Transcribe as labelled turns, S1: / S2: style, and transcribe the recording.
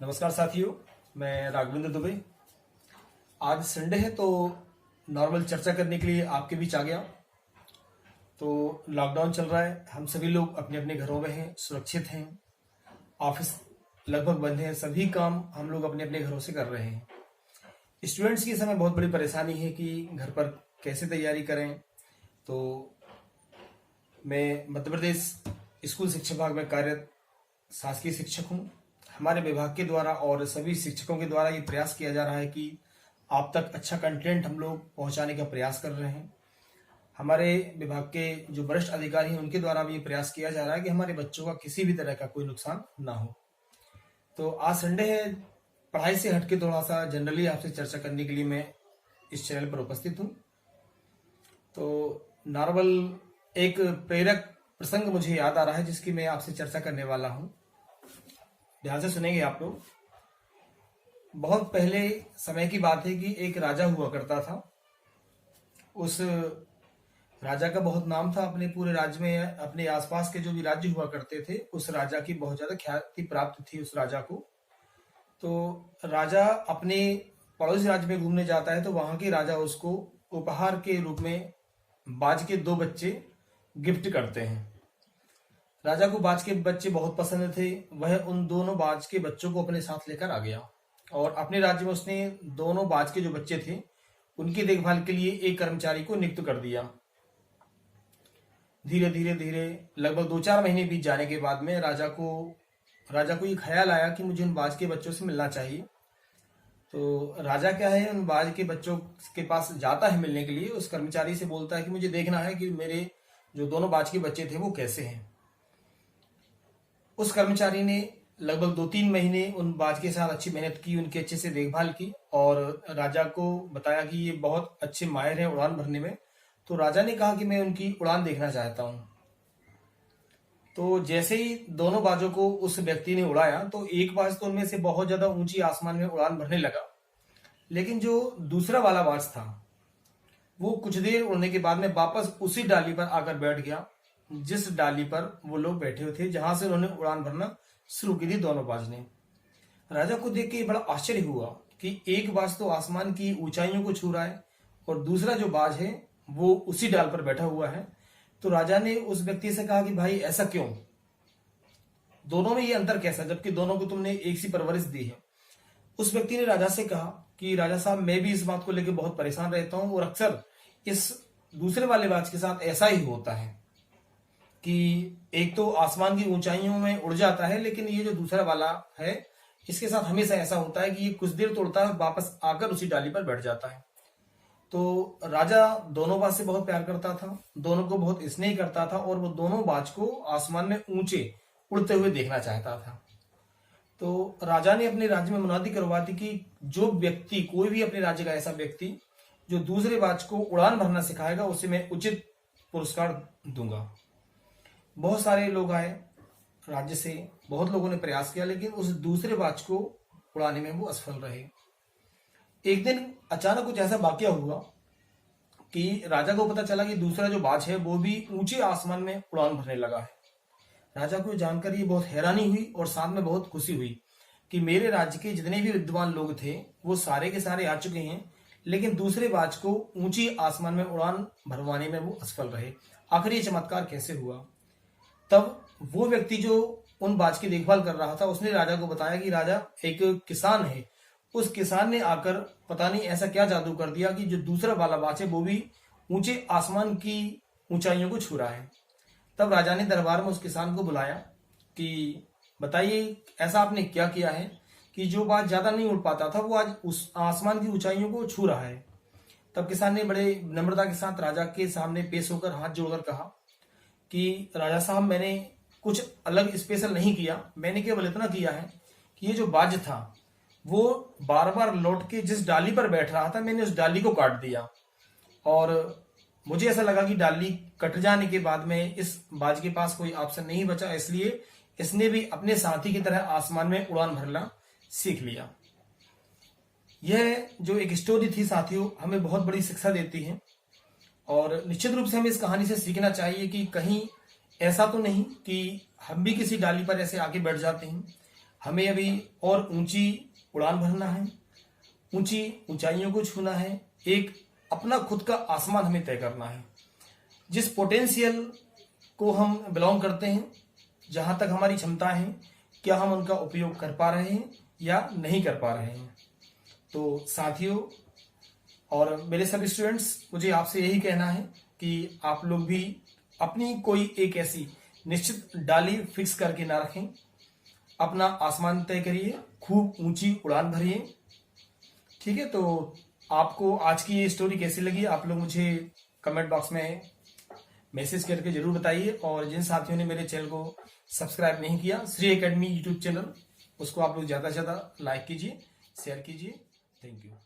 S1: नमस्कार साथियों, मैं राघवेंद्र दुबे। आज संडे है तो नॉर्मल चर्चा करने के लिए आपके बीच आ गया। तो लॉकडाउन चल रहा है, हम सभी लोग अपने अपने घरों में हैं, सुरक्षित हैं। ऑफिस लगभग बंद है, सभी काम हम लोग अपने अपने घरों से कर रहे हैं। स्टूडेंट्स की इस समय बहुत बड़ी परेशानी है कि घर पर कैसे तैयारी करें। तो मैं मध्य प्रदेश स्कूल शिक्षा विभाग में कार्यरत शासकीय शिक्षक हूँ। हमारे विभाग के द्वारा और सभी शिक्षकों के द्वारा ये प्रयास किया जा रहा है कि आप तक अच्छा कंटेंट हम लोग पहुंचाने का प्रयास कर रहे हैं। हमारे विभाग के जो वरिष्ठ अधिकारी हैं उनके द्वारा भी ये प्रयास किया जा रहा है कि हमारे बच्चों का किसी भी तरह का कोई नुकसान ना हो। तो आज संडे है, पढ़ाई से हटके थोड़ा सा जनरली आपसे चर्चा करने के लिए मैं इस चैनल पर उपस्थित हूँ। तो नॉर्मल एक प्रेरक प्रसंग मुझे याद आ रहा है जिसकी मैं आपसे चर्चा करने वाला हूँ। ध्यान से सुनेंगे आप लोग। बहुत पहले समय की बात है कि एक राजा हुआ करता था। उस राजा का बहुत नाम था, अपने पूरे राज्य में अपने आसपास के जो भी राज्य हुआ करते थे उस राजा की बहुत ज्यादा ख्याति प्राप्त थी उस राजा को। तो राजा अपने पड़ोसी राज्य में घूमने जाता है तो वहां के राजा उसको उपहार के रूप में बाज के 2 बच्चे गिफ्ट करते हैं। राजा को बाज के बच्चे बहुत पसंद थे। वह उन दोनों बाज के बच्चों को अपने साथ लेकर आ गया और अपने राज्य में उसने दोनों बाज के जो बच्चे थे उनकी देखभाल के लिए एक कर्मचारी को नियुक्त कर दिया। धीरे धीरे धीरे लगभग 2-4 महीने बीत जाने के बाद में राजा को ये ख्याल आया कि मुझे उन बाज के बच्चों से मिलना चाहिए। तो राजा क्या है, उन बाज के बच्चों के पास जाता है मिलने के लिए। उस कर्मचारी से बोलता है कि मुझे देखना है कि मेरे जो दोनों बाज के बच्चे थे वो कैसे हैं। उस कर्मचारी ने लगभग 2-3 महीने उन बाज के साथ अच्छी मेहनत की, उनकी अच्छे से देखभाल की और राजा को बताया कि ये बहुत अच्छे माहिर हैं उड़ान भरने में। तो राजा ने कहा कि मैं उनकी उड़ान देखना चाहता हूं। तो जैसे ही दोनों बाजों को उस व्यक्ति ने उड़ाया तो एक बाज तो उनमें से बहुत ज्यादा ऊंची आसमान में उड़ान भरने लगा, लेकिन जो दूसरा वाला बाज था वो कुछ देर उड़ने के बाद में वापस उसी डाली पर आकर बैठ गया जिस डाली पर वो लोग बैठे हुए थे, जहां से उन्होंने उड़ान भरना शुरू की थी दोनों बाज ने। राजा को देख के बड़ा आश्चर्य हुआ कि एक बाज तो आसमान की ऊंचाइयों को छू रहा है और दूसरा जो बाज है वो उसी डाल पर बैठा हुआ है। तो राजा ने उस व्यक्ति से कहा कि भाई ऐसा क्यों, दोनों में ये अंतर कैसा, जबकि दोनों को तुमने एक सी परवरिश दी है। उस व्यक्ति ने राजा से कहा कि राजा साहब, मैं भी इस बात को लेकर बहुत परेशान रहता हूं और अक्सर इस दूसरे वाले बाज के साथ ऐसा ही होता है कि एक तो आसमान की ऊंचाइयों में उड़ जाता है, लेकिन ये जो दूसरा वाला है इसके साथ हमेशा ऐसा होता है कि ये कुछ देर तो उड़ता है, वापस आकर उसी डाली पर बैठ जाता है। तो राजा दोनों बाज से बहुत प्यार करता था, दोनों को बहुत स्नेह करता था और वो दोनों बाज को आसमान में ऊंचे उड़ते हुए देखना चाहता था। तो राजा ने अपने राज्य में मुनादी करवा दी कि जो व्यक्ति, कोई भी अपने राज्य का ऐसा व्यक्ति जो दूसरे बाज को उड़ान भरना सिखाएगा उसे मैं उचित पुरस्कार दूंगा। बहुत सारे लोग आए राज्य से, बहुत लोगों ने प्रयास किया, लेकिन उस दूसरे बाज को उड़ाने में वो असफल रहे। एक दिन अचानक कुछ ऐसा वाकया हुआ कि राजा को पता चला कि दूसरा जो बाज है वो भी ऊंचे आसमान में उड़ान भरने लगा है। राजा को जानकर ये बहुत हैरानी हुई और साथ में बहुत खुशी हुई कि मेरे राज्य के जितने भी विद्वान लोग थे वो सारे के सारे आ चुके हैं, लेकिन दूसरे बाज को ऊंची आसमान में उड़ान भरवाने में वो असफल रहे। आखिर ये चमत्कार कैसे हुआ? तब वो व्यक्ति जो उन बाज की देखभाल कर रहा था उसने राजा को बताया कि राजा, एक किसान है, उस किसान ने आकर पता नहीं ऐसा क्या जादू कर दिया कि जो दूसरा वाला बाज है वो भी ऊंचे आसमान की ऊंचाइयों को छू रहा है। तब राजा ने दरबार में उस किसान को बुलाया कि बताइए ऐसा आपने क्या किया है कि जो बाज ज्यादा नहीं उड़ पाता था वो आज उस आसमान की ऊंचाइयों को छू रहा है। तब किसान ने बड़े विनम्रता के साथ राजा के सामने पेश होकर हाथ जोड़कर कहा कि राजा साहब, मैंने कुछ अलग स्पेशल नहीं किया, मैंने केवल इतना किया है कि ये जो बाज था वो बार बार लौट के जिस डाली पर बैठ रहा था मैंने उस डाली को काट दिया और मुझे ऐसा लगा कि डाली कट जाने के बाद में इस बाज के पास कोई ऑप्शन नहीं बचा, इसलिए इसने भी अपने साथी की तरह आसमान में उड़ान भरना सीख लिया। यह जो एक स्टोरी थी साथियों, हमें बहुत बड़ी शिक्षा देती है और निश्चित रूप से हमें इस कहानी से सीखना चाहिए कि कहीं ऐसा तो नहीं कि हम भी किसी डाली पर ऐसे आके बैठ जाते हैं। हमें अभी और ऊंची उड़ान भरना है, ऊंची ऊंचाइयों को छूना है, एक अपना खुद का आसमान हमें तय करना है। जिस पोटेंशियल को हम बिलोंग करते हैं, जहां तक हमारी क्षमता है, क्या हम उनका उपयोग कर पा रहे हैं या नहीं कर पा रहे हैं। तो साथियों और मेरे सभी स्टूडेंट्स, मुझे आपसे यही कहना है कि आप लोग भी अपनी कोई एक ऐसी निश्चित डाली फिक्स करके ना रखें, अपना आसमान तय करिए, खूब ऊंची उड़ान भरिए। ठीक है, तो आपको आज की ये स्टोरी कैसी लगी आप लोग मुझे कमेंट बॉक्स में मैसेज करके जरूर बताइए। और जिन साथियों ने मेरे चैनल को सब्सक्राइब नहीं किया, श्री एकेडमी यूट्यूब चैनल, उसको आप लोग ज्यादा से ज्यादा लाइक कीजिए, शेयर कीजिए। Thank you.